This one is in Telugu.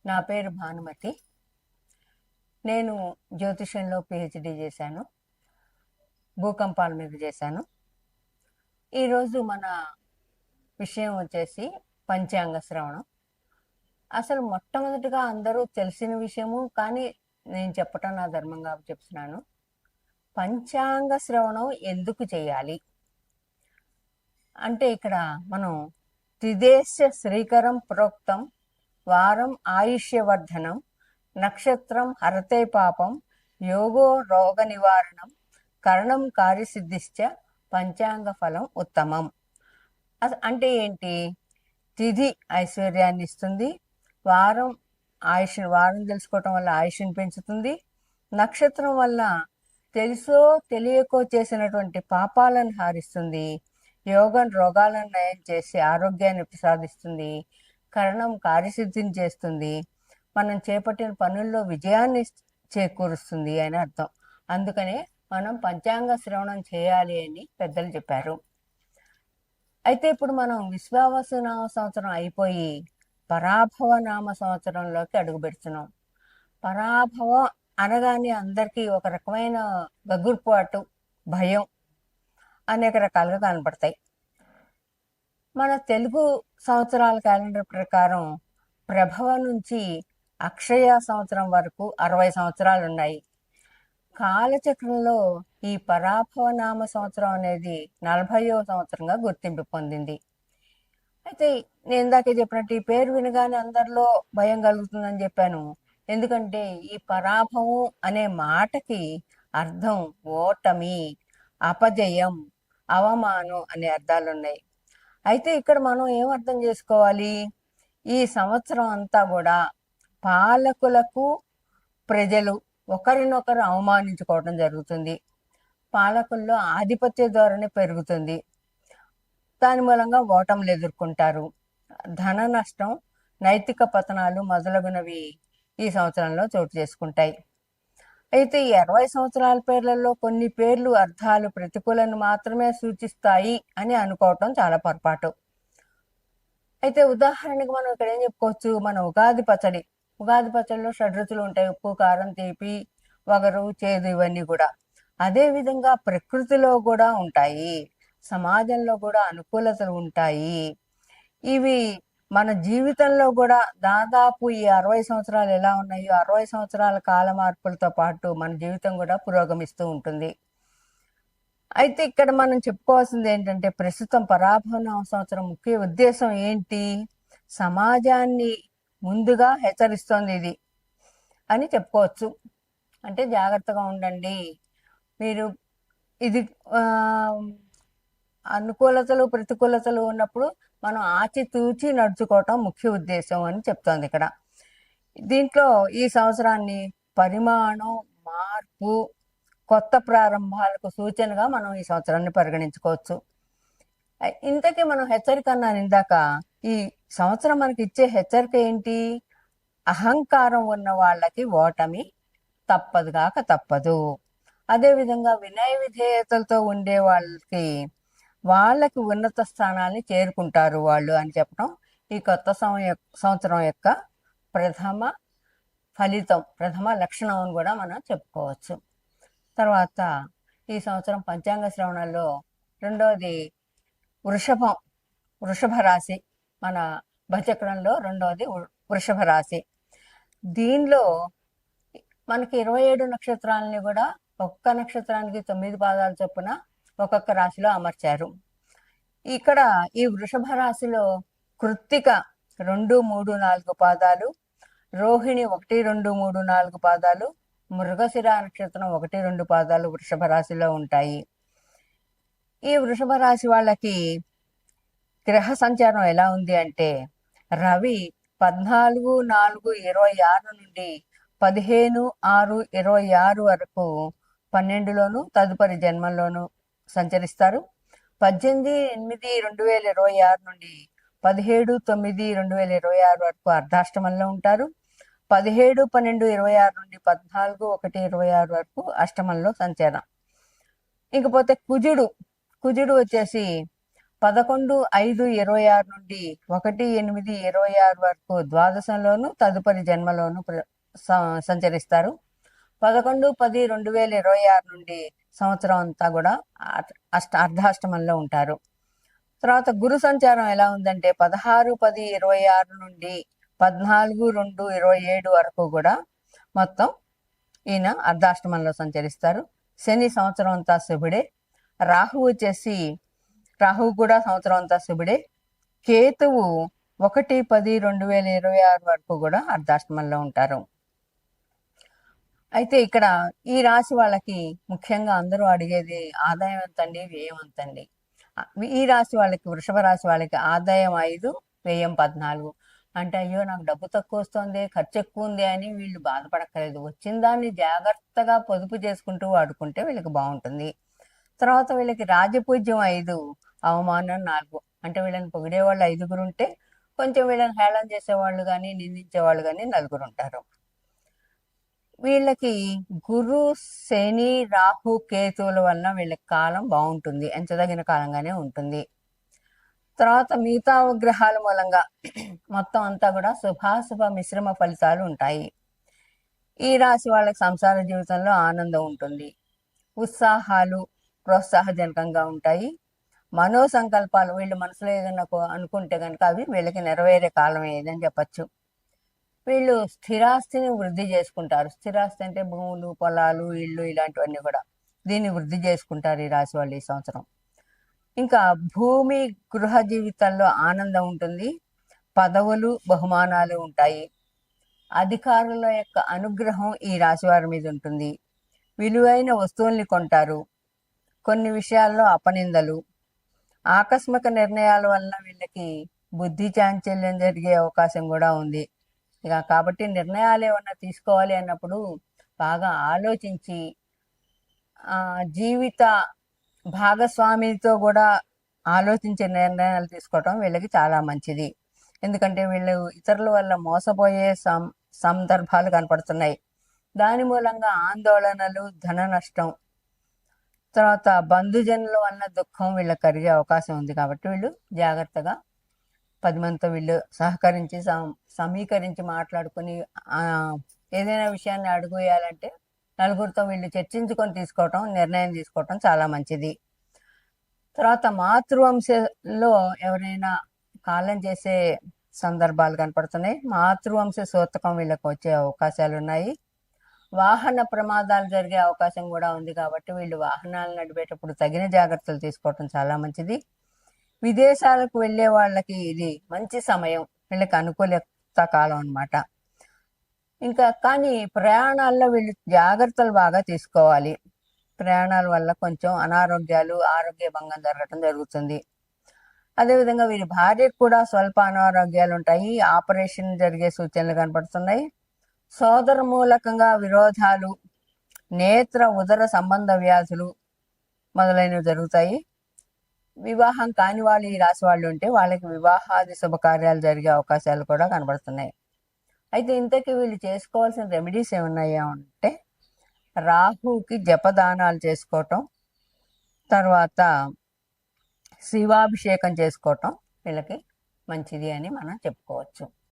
నా పేరు భానుమతి. నేను జ్యోతిషంలో పిహెచ్డి చేశాను. భూకంపాల మీద చేశాను. ఈరోజు మన విషయం వచ్చేసి పంచాంగ శ్రవణం. అసలు మొట్టమొదటిగా అందరూ తెలిసిన విషయము, కానీ నేను చెప్పటం నా ధర్మంగా చెప్తున్నాను. పంచాంగ శ్రవణం ఎందుకు చేయాలి అంటే, ఇక్కడ మనం త్రిదేశ శ్రీకరం ప్రోక్తం వారం ఆయుష్యవర్ధనం నక్షత్రం హరతే పాపం యోగో రోగ నివారణం కరణం కార్యసిద్ధిశ్చ పంచాంగ ఫలం ఉత్తమం. అంటే ఏంటి? తిథి ఐశ్వర్యాన్ని ఇస్తుంది, వారం వారం తెలుసుకోవటం వల్ల ఆయుష్ని పెంచుతుంది, నక్షత్రం వల్ల తెలుసో తెలియకో చేసినటువంటి పాపాలను హారిస్తుంది, యోగం రోగాలను నయం చేసి ఆరోగ్యాన్ని ప్రసాదిస్తుంది, కరణం కార్యసిద్ధిని చేస్తుంది, మనం చేపట్టిన పనుల్లో విజయాన్ని చేకూరుస్తుంది అని అర్థం. అందుకనే మనం పంచాంగ శ్రవణం చేయాలి అని పెద్దలు చెప్పారు. అయితే ఇప్పుడు మనం విశ్వావసు నామ సంవత్సరం అయిపోయి పరాభవ నామ సంవత్సరంలోకి అడుగు పెడుతున్నాం. పరాభవం అనగానే అందరికీ ఒక రకమైన గగుర్పాటు, భయం అనేక రకాలుగా కనపడతాయి. మన తెలుగు సంవత్సరాల క్యాలెండర్ ప్రకారం ప్రభవ నుంచి అక్షయ సంవత్సరం వరకు 60 సంవత్సరాలు ఉన్నాయి. కాలచక్రంలో ఈ పరాభవ నామ సంవత్సరం అనేది 40వ సంవత్సరంగా గుర్తింపు పొందింది. అయితే నేను ఇందాకే చెప్పినట్టు ఈ పేరు వినగానే అందరిలో భయం కలుగుతుందని చెప్పాను. ఎందుకంటే ఈ పరాభవం అనే మాటకి అర్థం ఓటమి, అపజయం, అవమానం అనే అర్థాలు ఉన్నాయి. అయితే ఇక్కడ మనం ఏం అర్థం చేసుకోవాలి? ఈ సంవత్సరం అంతా కూడా పాలకులకు ప్రజలు ఒకరినొకరు అవమానించుకోవడం జరుగుతుంది. పాలకుల్లో ఆధిపత్య ధోరణి పెరుగుతుంది. దాని మూలంగా ఓటములు ఎదుర్కొంటారు. ధన నష్టం, నైతిక పతనాలు మొదలగునవి ఈ సంవత్సరంలో చోటు చేసుకుంటాయి. అయితే ఈ 60 సంవత్సరాల పేర్లలో కొన్ని పేర్లు అర్థాలు ప్రతికూలను మాత్రమే సూచిస్తాయి అని అనుకోవటం చాలా పొరపాటు. అయితే ఉదాహరణకి మనం ఇక్కడ ఏం చెప్పుకోవచ్చు? మన ఉగాది పచ్చడిలో షడ్రుచులు ఉంటాయి: ఉప్పు, కారం, తీపి, వగరు, చేదు, ఇవన్నీ కూడా. అదే విధంగా ప్రకృతిలో కూడా ఉంటాయి, సమాజంలో కూడా అనుకూలతలు ఉంటాయి. ఇవి మన జీవితంలో కూడా దాదాపు ఈ 60 సంవత్సరాలు ఎలా ఉన్నాయో 60 సంవత్సరాల కాల మార్పులతో పాటు మన జీవితం కూడా పురోగమిస్తూ ఉంటుంది. అయితే ఇక్కడ మనం చెప్పుకోవాల్సింది ఏంటంటే, ప్రస్తుతం పరాభవ సంవత్సరం ముఖ్య ఉద్దేశం ఏంటి? సమాజాన్ని ముందుగా హెచ్చరిస్తోంది ఇది అని చెప్పుకోవచ్చు. అంటే జాగ్రత్తగా ఉండండి, మీరు ఇది అనుకూలతలు ప్రతికూలతలు ఉన్నప్పుడు మనం ఆచితూచి నడుచుకోవటం ముఖ్య ఉద్దేశం అని చెప్తోంది ఇక్కడ. దీంట్లో ఈ సంవత్సరాన్ని పరిమాణం, మార్పు, కొత్త ప్రారంభాలకు సూచనగా మనం ఈ సంవత్సరాన్ని పరిగణించుకోవచ్చు. ఇంతకీ మనం హెచ్చరిక అన్నాను ఇందాక. ఈ సంవత్సరం మనకి ఇచ్చే హెచ్చరిక ఏంటి? అహంకారం ఉన్న వాళ్ళకి ఓటమి తప్పదుగాక తప్పదు. అదేవిధంగా వినయ విధేయతలతో ఉండే వాళ్ళకి ఉన్నత స్థానాన్ని చేరుకుంటారు వాళ్ళు అని చెప్పడం ఈ కొత్త సంవత్సరం యొక్క ప్రథమ ఫలితం, ప్రథమ లక్షణం అని కూడా మనం చెప్పుకోవచ్చు. తర్వాత ఈ సంవత్సరం పంచాంగ శ్రవణంలో రెండవది వృషభ రాశి. మన భచక్రంలో రెండవది వృషభ రాశి. దీనిలో మనకి 27 నక్షత్రాలని కూడా ఒక్క నక్షత్రానికి 9 పాదాల చొప్పున ఒక్కొక్క రాశిలో అమర్చారు. ఇక్కడ ఈ వృషభ రాశిలో కృత్తిక 2, 3, 4 పాదాలు, రోహిణి 1, 2, 3, 4 పాదాలు, మృగశిర నక్షత్రం 1, 2 పాదాలు వృషభ రాశిలో ఉంటాయి. ఈ వృషభ రాశి వాళ్ళకి గ్రహ సంచారం ఎలా ఉంది అంటే, రవి 14/4/26 నుండి 15/6/26 వరకు 12లోను తదుపరి జన్మంలోను సంచరిస్తారు. 18/8/2026 నుండి 17/9/2026 వరకు అర్ధాష్టమంలో ఉంటారు. 17/12/26 నుండి 14/1/26 వరకు అష్టమంలో సంచారం. ఇకపోతే కుజుడు వచ్చేసి 11/5/26 నుండి 1/8/26 వరకు ద్వాదశంలోను తదుపరి జన్మలోను సంచరిస్తారు. 11/10/2026 నుండి సంవత్సరం అంతా కూడా అర్ధాష్టమంలో ఉంటారు. తర్వాత గురు సంచారం ఎలా ఉందంటే 16/10/26 నుండి 14/2/27 వరకు కూడా మొత్తం ఈయన అర్ధాష్టమంలో సంచరిస్తారు. శని సంవత్సరం అంతా శుభుడే. రాహువు కూడా సంవత్సరం అంతా శుభుడే. కేతువు 1/10/2026 వరకు కూడా అర్ధాష్టమంలో ఉంటారు. అయితే ఇక్కడ ఈ రాశి వాళ్ళకి ముఖ్యంగా అందరూ అడిగేది ఆదాయం ఎంతండి, వ్యయం ఎంతండి. ఈ రాశి వాళ్ళకి, వృషభ రాశి వాళ్ళకి ఆదాయం 5, వ్యయం 14. అంటే అయ్యో నాకు డబ్బు తక్కువ వస్తుంది, ఖర్చు ఎక్కువ ఉంది అని వీళ్ళు బాధపడక్కర్లేదు. వచ్చిన దాన్ని జాగ్రత్తగా పొదుపు చేసుకుంటూ వాడుకుంటే వీళ్ళకి బాగుంటుంది. తర్వాత వీళ్ళకి రాజపూజ్యం 5, అవమానం 4. అంటే వీళ్ళని పొగిడేవాళ్ళు 5 ఉంటే కొంచెం వీళ్ళని హేళన చేసేవాళ్ళు కానీ నిందించేవాళ్ళు కానీ 4 ఉంటారు. వీళ్ళకి గురు, శని, రాహు, కేతువుల వలన వీళ్ళకి కాలం బాగుంటుంది, ఎంచదగిన కాలంగానే ఉంటుంది. తర్వాత మిగతా గ్రహాల మూలంగా మొత్తం అంతా కూడా శుభాశుభ మిశ్రమ ఫలితాలు ఉంటాయి. ఈ రాశి వాళ్ళకి సంసార జీవితంలో ఆనందం ఉంటుంది. ఉత్సాహాలు ప్రోత్సాహజనకంగా ఉంటాయి. మనో సంకల్పాలు వీళ్ళు మనసులో ఏదైనా అనుకుంటే కనుక అవి వీళ్ళకి నెరవేరే కాలం ఏదని చెప్పచ్చు. వీళ్ళు స్థిరాస్తిని వృద్ధి చేసుకుంటారు. స్థిరాస్తి అంటే భూములు, పొలాలు, ఇళ్ళు ఇలాంటివన్నీ కూడా దీన్ని వృద్ధి చేసుకుంటారు ఈ రాశి వాళ్ళు ఈ సంవత్సరం. ఇంకా భూమి, గృహ జీవితాల్లో ఆనందం ఉంటుంది. పదవులు, బహుమానాలు ఉంటాయి. అధికారుల యొక్క అనుగ్రహం ఈ రాశి వారి మీద ఉంటుంది. విలువైన వస్తువుల్ని కొంటారు. కొన్ని విషయాల్లో అపనిందలు, ఆకస్మిక నిర్ణయాల వలన వీళ్ళకి బుద్ధి చాంచల్యం జరిగే అవకాశం కూడా ఉంది. ఇక కాబట్టి నిర్ణయాలు ఏమన్నా తీసుకోవాలి అన్నప్పుడు బాగా ఆలోచించి జీవిత భాగస్వామితో కూడా ఆలోచించే నిర్ణయాలు తీసుకోవటం వీళ్ళకి చాలా మంచిది. ఎందుకంటే వీళ్ళు ఇతరుల వల్ల మోసపోయే సందర్భాలు కనపడుతున్నాయి. దాని మూలంగా ఆందోళనలు, ధన నష్టం, తర్వాత బంధుజనుల వల్ల దుఃఖం వీళ్ళకి కలిగే అవకాశం ఉంది. కాబట్టి వీళ్ళు జాగ్రత్తగా 10 మందితో వీళ్ళు సహకరించి సమీకరించి మాట్లాడుకుని ఏదైనా విషయాన్ని అడుగుయాలంటే నలుగురితో వీళ్ళు చర్చించుకొని నిర్ణయం తీసుకోవటం చాలా మంచిది. తర్వాత మాతృవంశంలో ఎవరైనా కాలం చేసే సందర్భాలు కనపడుతున్నాయి. మాతృవంశ సూతకం వీళ్ళకి వచ్చే అవకాశాలు ఉన్నాయి. వాహన ప్రమాదాలు జరిగే అవకాశం కూడా ఉంది. కాబట్టి వీళ్ళు వాహనాలు నడిపేటప్పుడు తగిన జాగ్రత్తలు తీసుకోవటం చాలా మంచిది. విదేశాలకు వెళ్ళే వాళ్ళకి ఇది మంచి సమయం, వీళ్ళకి అనుకూలత కాలం అన్నమాట. ఇంకా కానీ ప్రయాణాల్లో వీళ్ళు జాగ్రత్తలు బాగా తీసుకోవాలి. ప్రయాణాల వల్ల కొంచెం అనారోగ్యాలు, ఆరోగ్య భంగం జరగటం జరుగుతుంది. అదేవిధంగా వీరి భార్యకు కూడా స్వల్ప అనారోగ్యాలు ఉంటాయి. ఆపరేషన్ జరిగే సూచనలు కనపడుతున్నాయి. సోదర మూలకంగా విరోధాలు, నేత్ర ఉదర సంబంధ వ్యాధులు మొదలైనవి జరుగుతాయి. వివాహం కాని వాళ్ళు ఈ రాశి వాళ్ళు ఉంటే వాళ్ళకి వివాహాది శుభకార్యాలు జరిగే అవకాశాలు కూడా కనబడుతున్నాయి. అయితే ఇంతకీ వీళ్ళు చేసుకోవాల్సిన రెమెడీస్ ఏమున్నాయా అంటే రాహుకి జపదానాలు చేసుకోవటం, తర్వాత శివాభిషేకం చేసుకోవటం వీళ్ళకి మంచిది అని మనం చెప్పుకోవచ్చు.